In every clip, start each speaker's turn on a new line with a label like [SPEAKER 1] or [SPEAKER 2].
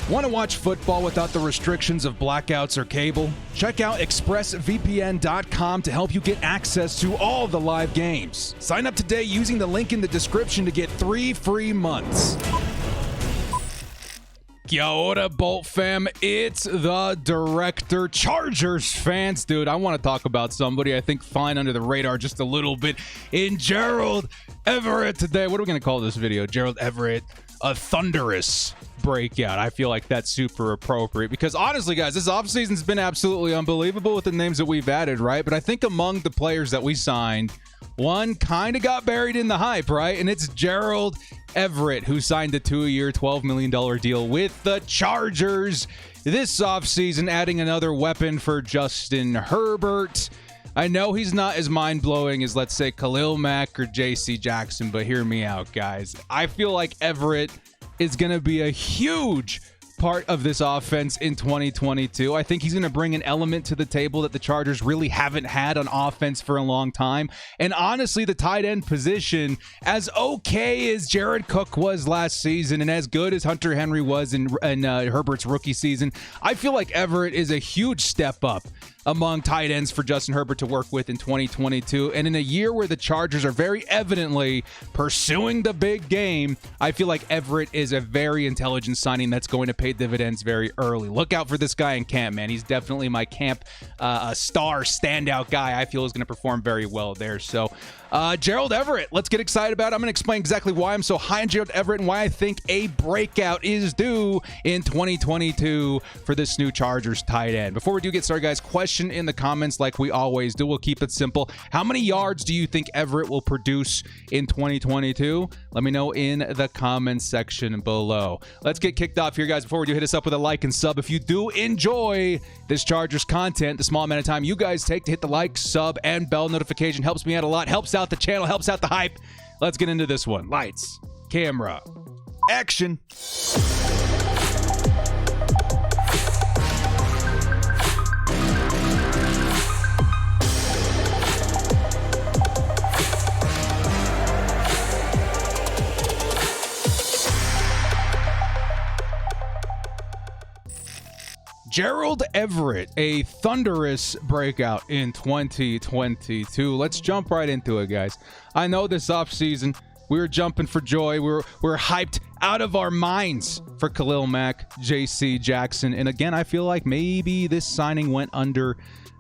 [SPEAKER 1] Want to watch football without the restrictions of blackouts or cable? Check out expressvpn.com to help you get access to all the live games. Sign up today using the link in the description to get 3 free months. Kia ora, Bolt fam. It's the director. Chargers fans, dude, I want to talk about somebody I think flying under the radar just a little bit in Gerald Everett today. What are we going to call this video? Gerald Everett, a Thunderous breakout. I feel like that's super appropriate because honestly, guys, this offseason's been absolutely unbelievable with the names that we've added, right? But I think among the players that we signed, one kind of got buried in the hype, right? And it's Gerald Everett, who signed a 2-year, $12 million deal with the Chargers this offseason, adding another weapon for Justin Herbert. I know he's not as mind-blowing as, let's say, Khalil, Mack, or J.C. Jackson, but hear me out, guys. I feel like Everett is going to be a huge part of this offense in 2022. I think he's going to bring an element to the table that the Chargers really haven't had on offense for a long time. And honestly, the tight end position, as okay as Jared Cook was last season and as good as Hunter Henry was in Herbert's rookie season, I feel like Everett is a huge step up among tight ends for Justin Herbert to work with in 2022. And in a year where the Chargers are very evidently pursuing the big game, I feel like Everett is a very intelligent signing that's going to pay dividends very early. Look out for this guy in camp, man. He's definitely my camp star standout guy. I feel is going to perform very well there. So Gerald Everett, let's get excited about it. I'm going to explain exactly why I'm so high on Gerald Everett and why I think a breakout is due in 2022 for this new Chargers tight end. Before we do get started, guys, question in the comments like we always do. We'll keep it simple. How many yards do you think Everett will produce in 2022? Let me know in the comments section below. Let's get kicked off here, guys. Before we do, hit us up with a like and sub. If you do enjoy this Chargers content, the small amount of time you guys take to hit the like, sub, and bell notification helps me out a lot, helps out the channel, helps out the hype. Let's get into this one. Lights, camera, action. Gerald Everett, a Thunderous breakout in 2022. Let's jump right into it, guys. I know this offseason, we were jumping for joy. We're hyped out of our minds for Khalil Mack, J.C. Jackson. And again, I feel like maybe this signing went under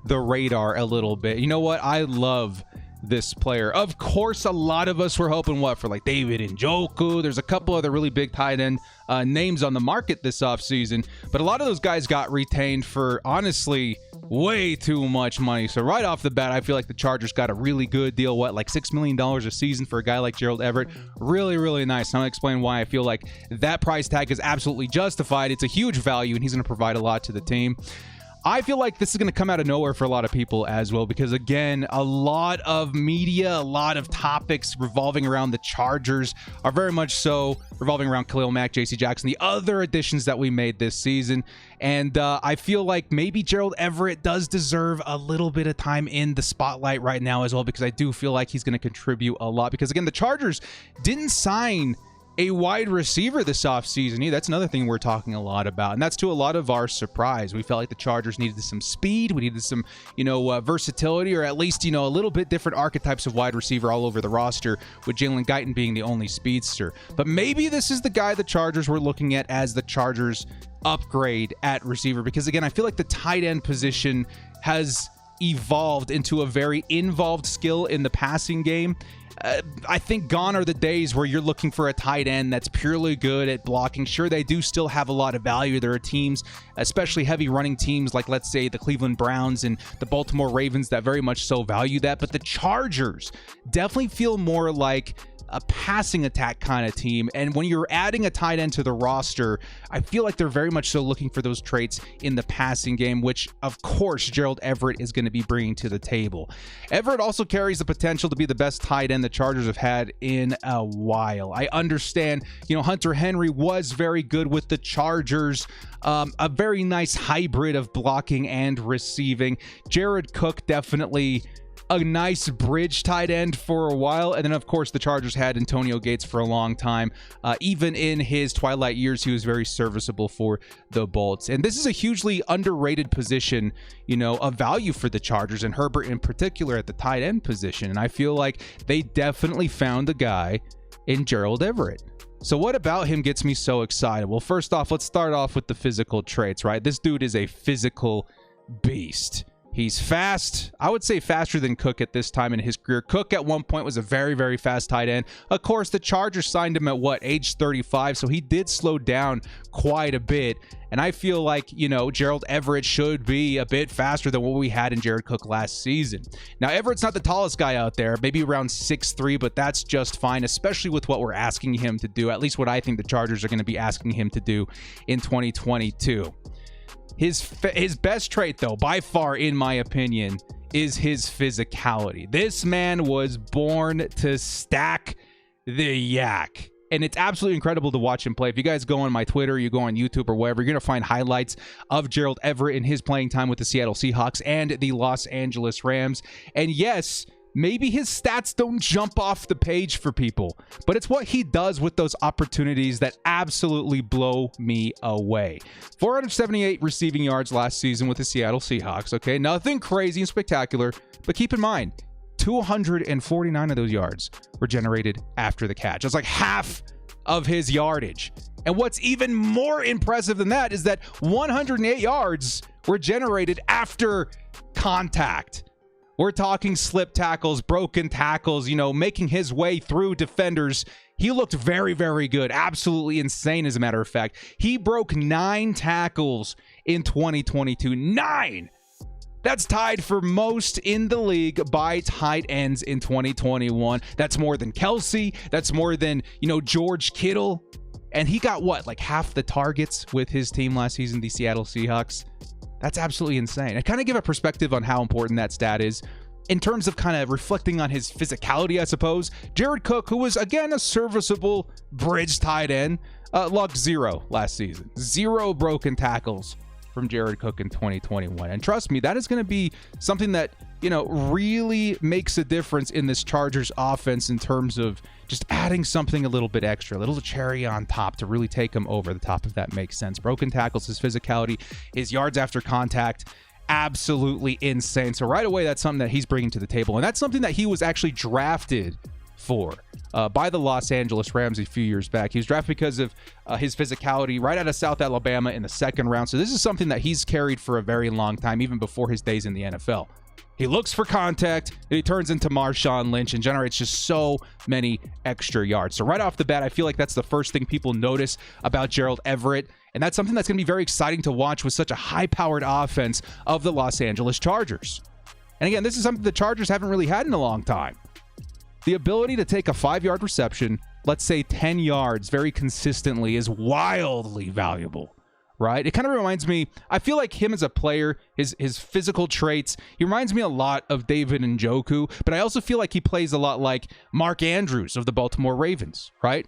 [SPEAKER 1] the radar a little bit. You know what? I love this player. Of course, a lot of us were hoping for like David Njoku. There's a couple other really big tight end names on the market this offseason, but a lot of those guys got retained for honestly way too much money. So right off the bat, I feel like the Chargers got a really good deal. Like $6 million a season for a guy like Gerald Everett. Really, really nice. I'm going to explain why I feel like that price tag is absolutely justified. It's a huge value, and he's going to provide a lot to the team. I feel like this is going to come out of nowhere for a lot of people as well, because again, a lot of media, a lot of topics revolving around the Chargers are very much so revolving around Khalil Mack, J.C. Jackson, the other additions that we made this season. And I feel like maybe Gerald Everett does deserve a little bit of time in the spotlight right now as well, because I do feel like he's going to contribute a lot. Because again, the Chargers didn't sign a wide receiver this offseason. Yeah, that's another thing we're talking a lot about, and that's to a lot of our surprise. We felt like the Chargers needed some speed. We needed some, versatility, or at least, a little bit different archetypes of wide receiver all over the roster, with Jalen Guyton being the only speedster. But maybe this is the guy the Chargers were looking at as the Chargers upgrade at receiver, because again, I feel like the tight end position has evolved into a very involved skill in the passing game. I think gone are the days where you're looking for a tight end that's purely good at blocking. Sure, they do still have a lot of value. There are teams, especially heavy running teams like, let's say, the Cleveland Browns and the Baltimore Ravens, that very much so value that. But the Chargers definitely feel more like a passing attack kind of team. And when you're adding a tight end to the roster, I feel like they're very much so looking for those traits in the passing game, which of course Gerald Everett is going to be bringing to the table. Everett also carries the potential to be the best tight end the Chargers have had in a while. I understand, Hunter Henry was very good with the Chargers, a very nice hybrid of blocking and receiving. Jared Cook definitely a nice bridge tight end for a while. And then, of course, the Chargers had Antonio Gates for a long time. Even in his twilight years, he was very serviceable for the Bolts. And this is a hugely underrated position, of value for the Chargers, and Herbert in particular at the tight end position. And I feel like they definitely found a guy in Gerald Everett. So what about him gets me so excited? Well, first off, let's start off with the physical traits, right? This dude is a physical beast. He's fast. I would say faster than Cook at this time in his career. Cook at one point was a very, very fast tight end. Of course, the Chargers signed him at age 35, so he did slow down quite a bit. And I feel like, Gerald Everett should be a bit faster than what we had in Jared Cook last season. Now, Everett's not the tallest guy out there, maybe around 6'3", but that's just fine, especially with what we're asking him to do, at least what I think the Chargers are going to be asking him to do in 2022. His best trait, though, by far, in my opinion, is his physicality. This man was born to stack the yak. And it's absolutely incredible to watch him play. If you guys go on my Twitter, you go on YouTube or wherever, you're going to find highlights of Gerald Everett in his playing time with the Seattle Seahawks and the Los Angeles Rams. And yes, maybe his stats don't jump off the page for people, but it's what he does with those opportunities that absolutely blow me away. 478 receiving yards last season with the Seattle Seahawks. Okay, nothing crazy and spectacular, but keep in mind, 249 of those yards were generated after the catch. That's like half of his yardage. And what's even more impressive than that is that 108 yards were generated after contact. We're talking slip tackles, broken tackles, making his way through defenders. He looked very, very good. Absolutely insane, as a matter of fact. He broke 9 tackles in 2022. 9! That's tied for most in the league by tight ends in 2021. That's more than Kelsey. That's more than, George Kittle. And he got half the targets with his team last season, the Seattle Seahawks. That's absolutely insane. And kind of give a perspective on how important that stat is in terms of kind of reflecting on his physicality, I suppose. Jared Cook, who was, again, a serviceable bridge tight end, logged 0 last season. 0 broken tackles from Jared Cook in 2021. And trust me, that is going to be something that, really makes a difference in this Chargers offense in terms of just adding something a little bit extra, a little cherry on top to really take him over the top, if that makes sense. Broken tackles, his physicality, his yards after contact, absolutely insane. So right away, that's something that he's bringing to the table. And that's something that he was actually drafted for by the Los Angeles Rams a few years back. He was drafted because of his physicality right out of South Alabama in the 2nd round. So this is something that he's carried for a very long time, even before his days in the NFL. He looks for contact, he turns into Marshawn Lynch and generates just so many extra yards. So right off the bat, I feel like that's the first thing people notice about Gerald Everett. And that's something that's going to be very exciting to watch with such a high-powered offense of the Los Angeles Chargers. And again, this is something the Chargers haven't really had in a long time. The ability to take a 5-yard reception, let's say 10 yards very consistently, is wildly valuable, right? It kind of reminds me, I feel like him as a player, his physical traits, he reminds me a lot of David Njoku, but I also feel like he plays a lot like Mark Andrews of the Baltimore Ravens, right?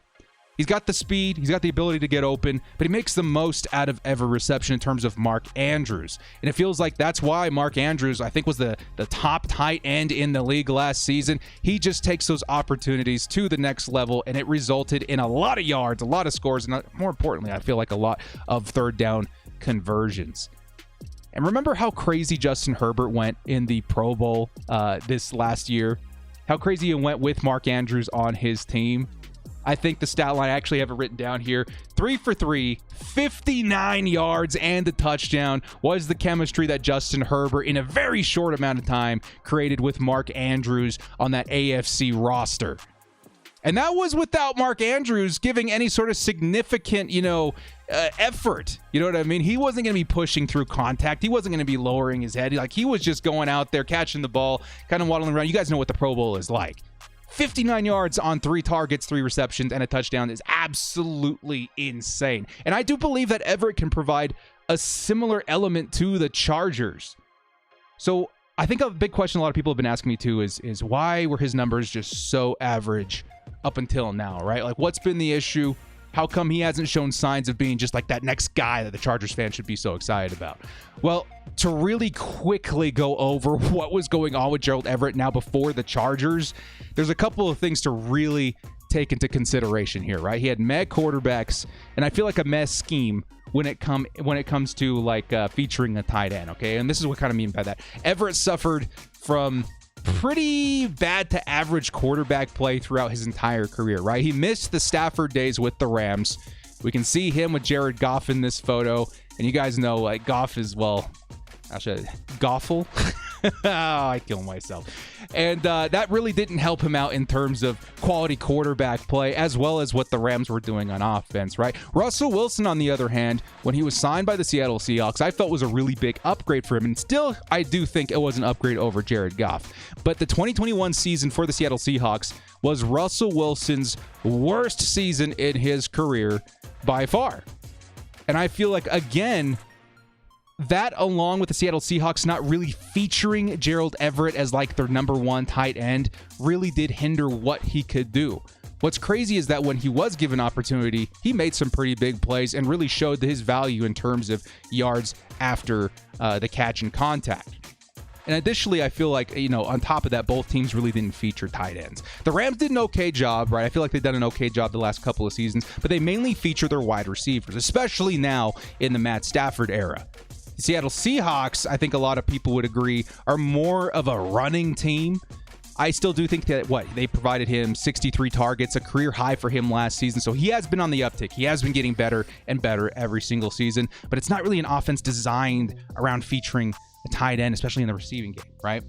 [SPEAKER 1] He's got the speed, he's got the ability to get open, but he makes the most out of every reception in terms of Mark Andrews. And it feels like that's why Mark Andrews, I think, was the top tight end in the league last season. He just takes those opportunities to the next level, and it resulted in a lot of yards, a lot of scores, and more importantly, I feel like a lot of 3rd down conversions. And remember how crazy Justin Herbert went in the Pro Bowl this last year? How crazy he went with Mark Andrews on his team? I think the stat line, I actually have it written down here. 3 for 3, 59 yards and a touchdown was the chemistry that Justin Herbert, in a very short amount of time, created with Mark Andrews on that AFC roster. And that was without Mark Andrews giving any sort of significant, effort. You know what I mean? He wasn't going to be pushing through contact. He wasn't going to be lowering his head. He was just going out there, catching the ball, kind of waddling around. You guys know what the Pro Bowl is like. 59 yards on 3 targets, 3 receptions, and a touchdown is absolutely insane. And I do believe that Everett can provide a similar element to the Chargers. So I think a big question a lot of people have been asking me too is why were his numbers just so average up until now, right? What's been the issue? How come he hasn't shown signs of being just like that next guy that the Chargers fans should be so excited about? Well, to really quickly go over what was going on with Gerald Everett now before the Chargers, there's a couple of things to really take into consideration here, right? He had meh quarterbacks, and I feel like a mess scheme when it comes to like featuring a tight end, okay? And this is what kind of mean by that. Everett suffered from pretty bad to average quarterback play throughout his entire career, right? He missed the Stafford days with the Rams. We can see him with Jared Goff in this photo, and you guys know like Goff is, well, Goffle. Oh, I kill myself. And that really didn't help him out in terms of quality quarterback play, as well as what the Rams were doing on offense, right? Russell Wilson, on the other hand, when he was signed by the Seattle Seahawks, I felt was a really big upgrade for him. And still, I do think it was an upgrade over Jared Goff. But the 2021 season for the Seattle Seahawks was Russell Wilson's worst season in his career by far. And I feel like, again, that along with the Seattle Seahawks not really featuring Gerald Everett as like their number one tight end really did hinder what he could do. What's crazy is that when he was given opportunity, he made some pretty big plays and really showed his value in terms of yards after the catch and contact. And additionally, I feel like, on top of that, both teams really didn't feature tight ends. The Rams did an okay job, right? I feel like they've done an okay job the last couple of seasons, but they mainly feature their wide receivers, especially now in the Matt Stafford era. The Seattle Seahawks, I think a lot of people would agree, are more of a running team. I still do think that, they provided him 63 targets, a career high for him last season. So he has been on the uptick. He has been getting better and better every single season. But it's not really an offense designed around featuring a tight end, especially in the receiving game, right?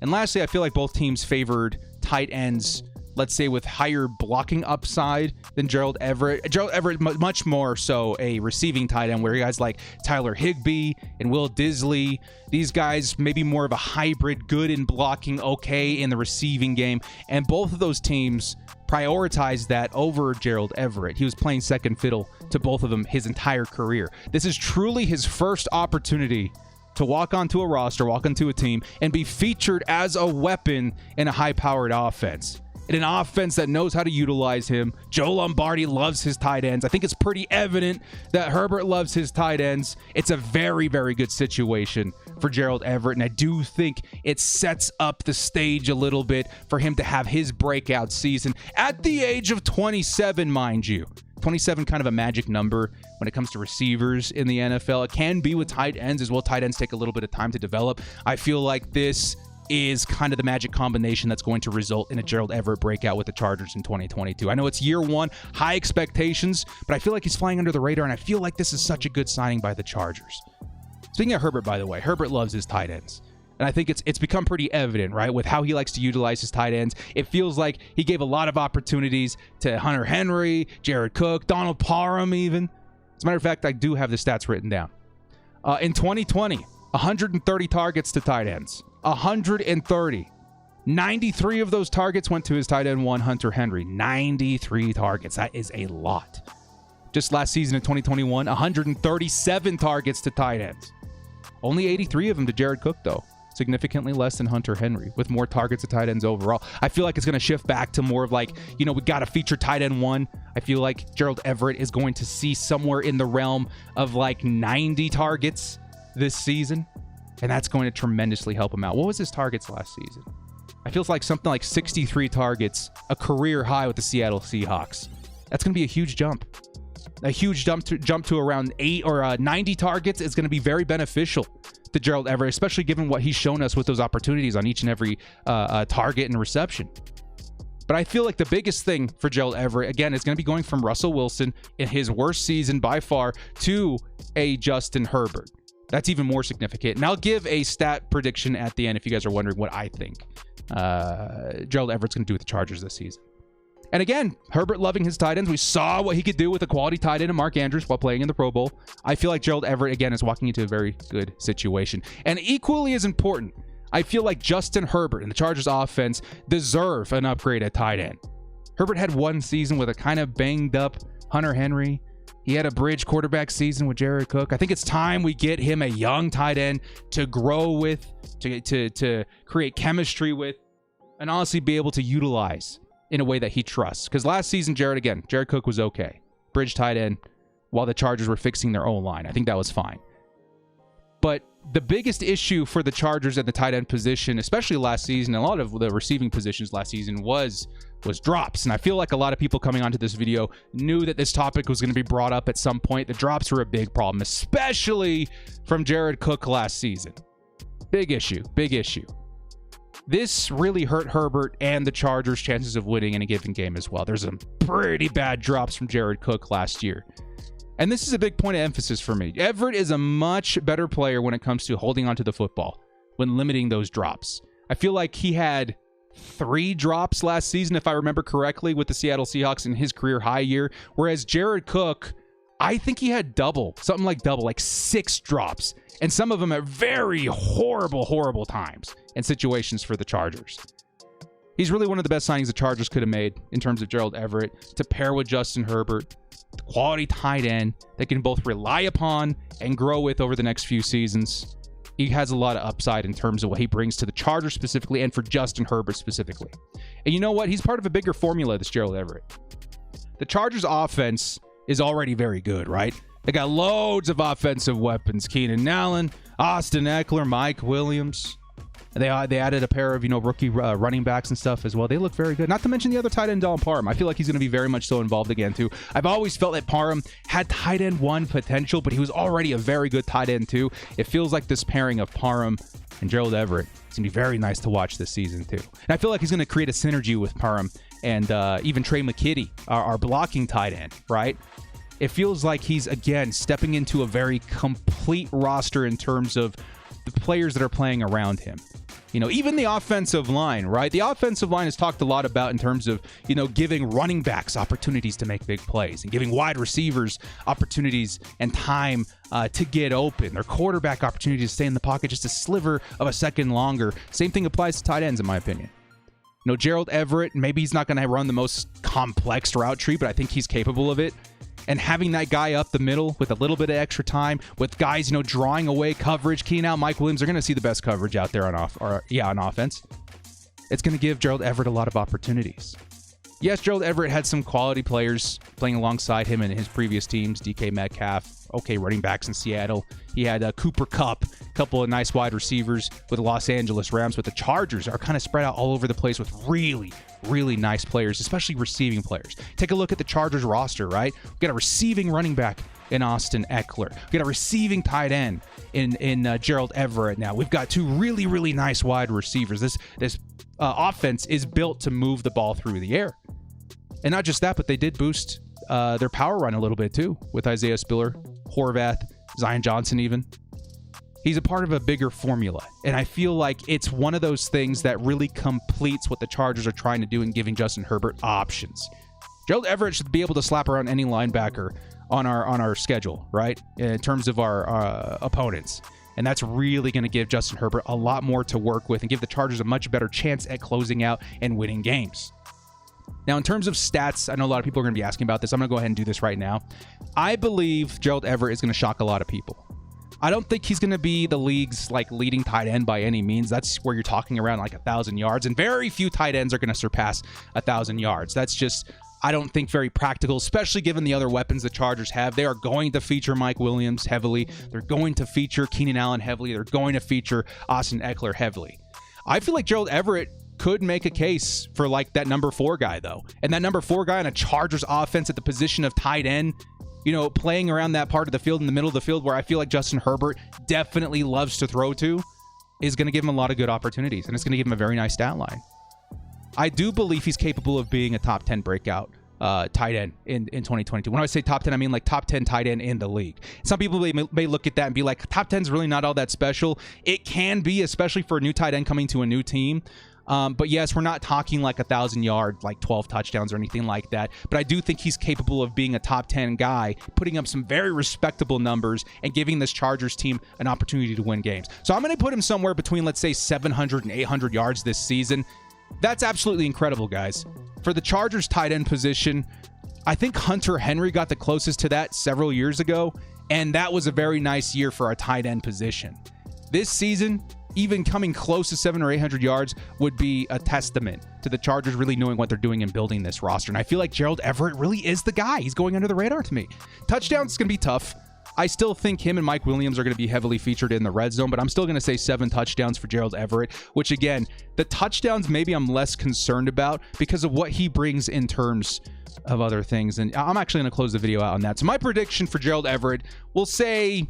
[SPEAKER 1] And lastly, I feel like both teams favored tight ends, let's say, with higher blocking upside than Gerald Everett. Gerald Everett, much more so a receiving tight end, where guys like Tyler Higbee and Will Disley, these guys maybe more of a hybrid, good in blocking, okay in the receiving game. And both of those teams prioritized that over Gerald Everett. He was playing second fiddle to both of them his entire career. This is truly his first opportunity to walk onto a roster, walk onto a team, and be featured as a weapon in a high-powered offense. In an offense that knows how to utilize him. Joe Lombardi loves his tight ends. I think it's pretty evident that Herbert loves his tight ends. It's a very, very good situation for Gerald Everett, and I do think it sets up the stage a little bit for him to have his breakout season at the age of 27, mind you. 27, kind of a magic number when it comes to receivers in the NFL. It can be with tight ends as well. Tight ends take a little bit of time to develop. I feel like this is kind of the magic combination that's going to result in a Gerald Everett breakout with the Chargers in 2022. I know it's year one, high expectations, but I feel like he's flying under the radar, and I feel like this is such a good signing by the Chargers. Speaking of Herbert, by the way, Herbert loves his tight ends. And I think it's become pretty evident, right, with how he likes to utilize his tight ends. It feels like he gave a lot of opportunities to Hunter Henry, Jared Cook, Donald Parham even. As a matter of fact, I do have the stats written down. In 2020, 130 targets to tight ends. 130. 93 of those targets went to his tight end one, Hunter Henry. 93 targets. That is a lot. Just last season in 2021, 137 targets to tight ends. Only 83 of them to Jared Cook, though. Significantly less than Hunter Henry, with more targets to tight ends overall. I feel like it's going to shift back to more of like, we got to feature tight end one. I feel like Gerald Everett is going to see somewhere in the realm of like 90 targets this season. And that's going to tremendously help him out. What was his targets last season? I feel like something like 63 targets, a career high with the Seattle Seahawks. That's going to be a huge jump. A huge jump to around 8 or 90 targets is going to be very beneficial to Gerald Everett, especially given what he's shown us with those opportunities on each and every target and reception. But I feel like the biggest thing for Gerald Everett, again, is going to be going from Russell Wilson in his worst season by far to a Justin Herbert. That's even more significant. And I'll give a stat prediction at the end if you guys are wondering what I think Gerald Everett's going to do with the Chargers this season. And again, Herbert loving his tight ends. We saw what he could do with a quality tight end in Mark Andrews while playing in the Pro Bowl. I feel like Gerald Everett, again, is walking into a very good situation. And equally as important, I feel like Justin Herbert and the Chargers offense deserve an upgrade at tight end. Herbert had one season with a kind of banged up Hunter Henry. He had a bridge quarterback season with Jared Cook. I think it's time we get him a young tight end to grow with, to create chemistry with, and honestly be able to utilize in a way that he trusts. Because last season, Jared Cook was okay. bridge tight end while the Chargers were fixing their own line. I think that was fine. But the biggest issue for the Chargers at the tight end position, especially last season, a lot of the receiving positions last season was drops. And I feel like a lot of people coming onto this video knew that this topic was going to be brought up at some point. The drops were a big problem, especially from Jared Cook last season. Big issue, big issue. This really hurt Herbert and the Chargers' chances of winning in a given game as well. There's some pretty bad drops from Jared Cook last year. And this is a big point of emphasis for me. Everett is a much better player when it comes to holding onto the football, when limiting those drops. I feel like he had 3 drops last season, if I remember correctly, with the Seattle Seahawks in his career high year. Whereas Jared Cook, I think he had something like double, like 6 drops. And some of them at very horrible times and situations for the Chargers. He's really one of the best signings the Chargers could have made in terms of Gerald Everett to pair with Justin Herbert. The quality tight end that can both rely upon and grow with over the next few seasons. He has a lot of upside in terms of what he brings to the Chargers specifically and for Justin Herbert specifically. And you know what? He's part of a bigger formula, this Gerald Everett. The Chargers offense is already very good, right? They got loads of offensive weapons. Keenan Allen, Austin Eckler, Mike Williams. They added a pair of, rookie running backs and stuff as well. They look very good. Not to mention the other tight end, Dylan Parham. I feel like he's going to be very much so involved again, too. I've always felt that Parham had tight end 1 potential, but he was already a very good tight end, too. It feels like this pairing of Parham and Gerald Everett is going to be very nice to watch this season, too. And I feel like he's going to create a synergy with Parham and even Trey McKitty, our blocking tight end, right? It feels like he's, again, stepping into a very complete roster in terms of the players that are playing around him. Even the offensive line, right? The offensive line is talked a lot about in terms of, giving running backs opportunities to make big plays and giving wide receivers opportunities and time to get open. Their quarterback opportunities to stay in the pocket just a sliver of a second longer. Same thing applies to tight ends, in my opinion. Gerald Everett, maybe he's not going to run the most complex route tree, but I think he's capable of it. And having that guy up the middle with a little bit of extra time, with guys, drawing away coverage, Keenan Allen, Mike Williams are going to see the best coverage out there on offense. It's going to give Gerald Everett a lot of opportunities. Yes, Gerald Everett had some quality players playing alongside him in his previous teams. DK Metcalf, okay, running backs in Seattle. He had Cooper Kupp, a couple of nice wide receivers with the Los Angeles Rams. But the Chargers are kind of spread out all over the place with really nice players, especially receiving players. Take a look at the Chargers roster, right? We've got a receiving running back in Austin Eckler. We've got a receiving tight end in Gerald Everett now. We've got 2 really nice wide receivers. This offense is built to move the ball through the air. And not just that, but they did boost their power run a little bit too with Isaiah Spiller, Horvath, Zion Johnson even. He's a part of a bigger formula. And I feel like it's one of those things that really completes what the Chargers are trying to do in giving Justin Herbert options. Gerald Everett should be able to slap around any linebacker on our schedule, right? In terms of our opponents. And that's really going to give Justin Herbert a lot more to work with and give the Chargers a much better chance at closing out and winning games. Now, in terms of stats, I know a lot of people are going to be asking about this. I'm going to go ahead and do this right now. I believe Gerald Everett is going to shock a lot of people. I don't think he's going to be the league's leading tight end by any means. That's where you're talking around 1,000 yards, and very few tight ends are going to surpass 1,000 yards. That's just, I don't think, very practical, especially given the other weapons the Chargers have. They are going to feature Mike Williams heavily. They're going to feature Keenan Allen heavily. They're going to feature Austin Eckler heavily. I feel like Gerald Everett could make a case for that number 4 guy, though. And that number 4 guy in a Chargers offense at the position of tight end, playing around that part of the field, in the middle of the field, where I feel like Justin Herbert definitely loves to throw to, is going to give him a lot of good opportunities. And it's going to give him a very nice stat line. I do believe he's capable of being a top 10 breakout tight end in 2022. When I say top 10, I mean top 10 tight end in the league. Some people may look at that and be like, top 10 is really not all that special. It can be, especially for a new tight end coming to a new team. But yes, we're not talking 1,000 yard, 12 touchdowns or anything like that. But I do think he's capable of being a top 10 guy, putting up some very respectable numbers and giving this Chargers team an opportunity to win games. So I'm going to put him somewhere between, let's say, 700 and 800 yards this season. That's absolutely incredible, guys. For the Chargers tight end position, I think Hunter Henry got the closest to that several years ago, and that was a very nice year for our tight end position. This season, even coming close to 700 or 800 yards would be a testament to the Chargers really knowing what they're doing and building this roster. And I feel like Gerald Everett really is the guy. He's going under the radar to me. Touchdowns is going to be tough. I still think him and Mike Williams are going to be heavily featured in the red zone, but I'm still going to say 7 touchdowns for Gerald Everett, which again, the touchdowns maybe I'm less concerned about because of what he brings in terms of other things. And I'm actually going to close the video out on that. So my prediction for Gerald Everett, we'll say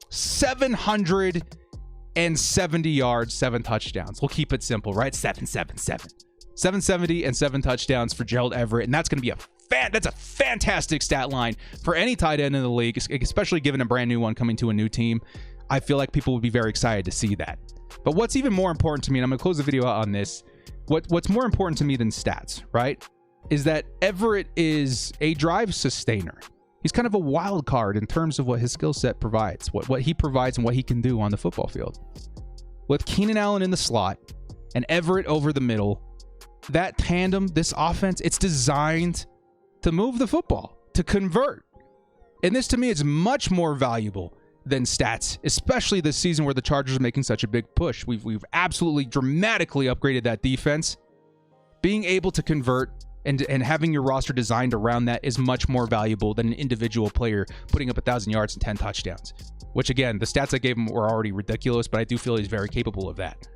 [SPEAKER 1] 770 yards, 7 touchdowns. We'll keep it simple, right? 770 and 7 touchdowns for Gerald Everett, and that's going to be that's a fantastic stat line for any tight end in the league, especially given a brand new one coming to a new team. I feel like people would be very excited to see that. But what's even more important to me, and I'm going to close the video out on this, what's more important to me than stats, right, is that Everett is a drive sustainer. He's kind of a wild card in terms of what his skill set provides, what he provides and what he can do on the football field. With Keenan Allen in the slot and Everett over the middle, that tandem, this offense, it's designed to move the football, to convert. And this to me is much more valuable than stats, especially this season where the Chargers are making such a big push. We've absolutely dramatically upgraded that defense. Being able to convert and having your roster designed around that is much more valuable than an individual player putting up 1,000 yards and 10 touchdowns, which again, the stats I gave him were already ridiculous, but I do feel he's very capable of that.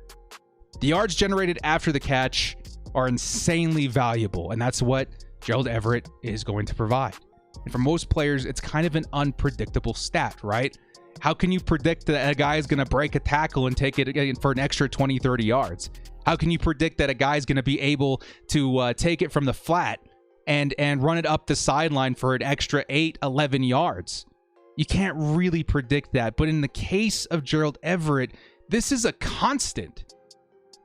[SPEAKER 1] The yards generated after the catch are insanely valuable, and that's what Gerald Everett is going to provide. And for most players, it's kind of an unpredictable stat, right? How can you predict that a guy is going to break a tackle and take it for an extra 20, 30 yards? How can you predict that a guy is going to be able to take it from the flat and run it up the sideline for an extra 8, 11 yards? You can't really predict that. But in the case of Gerald Everett, this is a constant.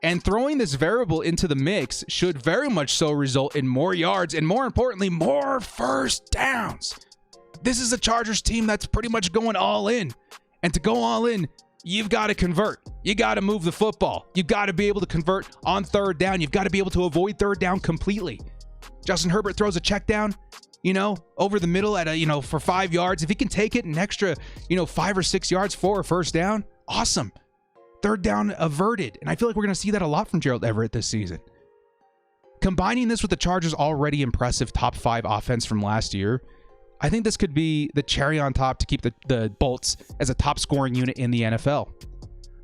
[SPEAKER 1] And throwing this variable into the mix should very much so result in more yards and, more importantly, more first downs. This is a Chargers team that's pretty much going all in. And to go all in, you've got to convert. You got to move the football. You've got to be able to convert on third down. You've got to be able to avoid third down completely. Justin Herbert throws a check down, over the middle at for 5 yards. If he can take it an extra, 5 or 6 yards for a first down, awesome. Third down averted. And I feel like we're going to see that a lot from Gerald Everett this season. Combining this with the Chargers' already impressive top 5 offense from last year, I think this could be the cherry on top to keep the Bolts as a top scoring unit in the NFL.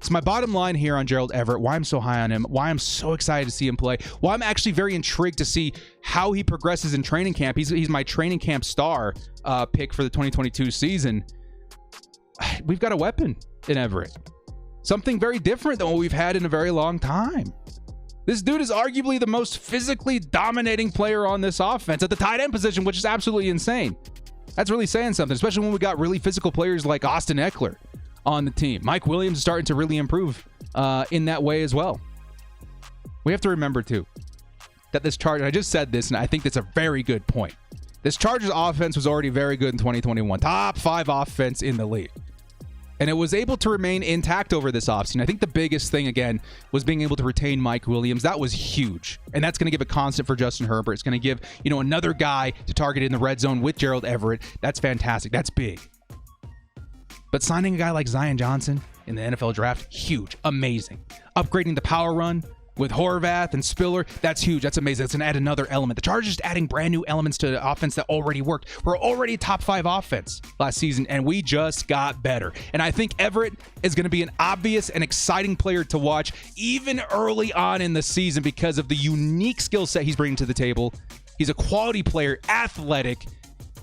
[SPEAKER 1] So my bottom line here on Gerald Everett, why I'm so high on him, why I'm so excited to see him play, why I'm actually very intrigued to see how he progresses in training camp. He's my training camp star pick for the 2022 season. We've got a weapon in Everett. Something very different than what we've had in a very long time. This dude is arguably the most physically dominating player on this offense at the tight end position, which is absolutely insane. That's really saying something, especially when we got really physical players like Austin Eckler on the team. Mike Williams is starting to really improve in that way as well. We have to remember, too, that this Chargers, I just said this, and I think that's a very good point. This Chargers offense was already very good in 2021. Top 5 offense in the league. And it was able to remain intact over this offseason. I think the biggest thing, again, was being able to retain Mike Williams. That was huge. And that's going to give a constant for Justin Herbert. It's going to give, another guy to target in the red zone with Gerald Everett. That's fantastic. That's big. But signing a guy like Zion Johnson in the NFL draft, huge, amazing. Upgrading the power run with Horvath and Spiller, that's huge. That's amazing. That's going to add another element. The Chargers adding brand new elements to the offense that already worked. We're already a top 5 offense last season, and we just got better. And I think Everett is going to be an obvious and exciting player to watch even early on in the season because of the unique skill set he's bringing to the table. He's a quality player, athletic,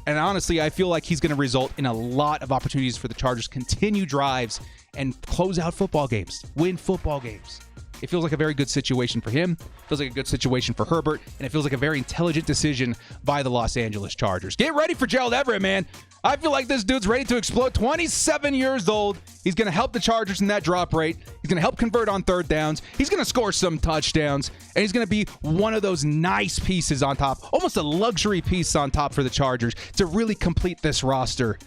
[SPEAKER 1] and honestly, I feel like he's going to result in a lot of opportunities for the Chargers to continue drives and close out football games, win football games. It feels like a very good situation for him. It feels like a good situation for Herbert. And it feels like a very intelligent decision by the Los Angeles Chargers. Get ready for Gerald Everett, man. I feel like this dude's ready to explode. 27 years old. He's going to help the Chargers in that drop rate. He's going to help convert on third downs. He's going to score some touchdowns. And he's going to be one of those nice pieces on top, almost a luxury piece on top for the Chargers to really complete this roster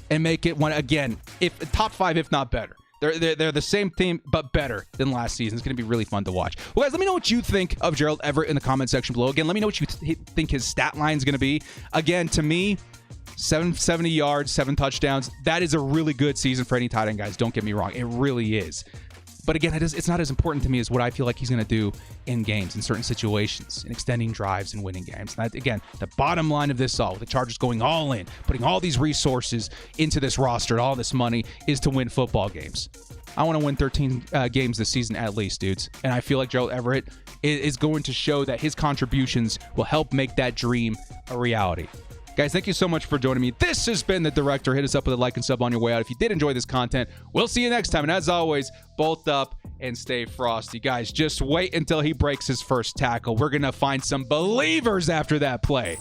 [SPEAKER 1] and make it one, again, if top 5, if not better. They're the same team, but better than last season. It's going to be really fun to watch. Well, guys, let me know what you think of Gerald Everett in the comment section below. Again, let me know what you think his stat line is going to be. Again, to me, 770 yards, 7 touchdowns. That is a really good season for any tight end, guys. Don't get me wrong. It really is. But again, it's not as important to me as what I feel like he's going to do in games, in certain situations, in extending drives and winning games. And that, again, the bottom line of this all, with the Chargers going all in, putting all these resources into this roster and all this money, is to win football games. I want to win 13 games this season at least, dudes. And I feel like Gerald Everett is going to show that his contributions will help make that dream a reality. Guys, thank you so much for joining me. This has been The Director. Hit us up with a like and sub on your way out if you did enjoy this content. We'll see you next time. And as always, bolt up and stay frosty. Guys, just wait until he breaks his first tackle. We're going to find some believers after that play.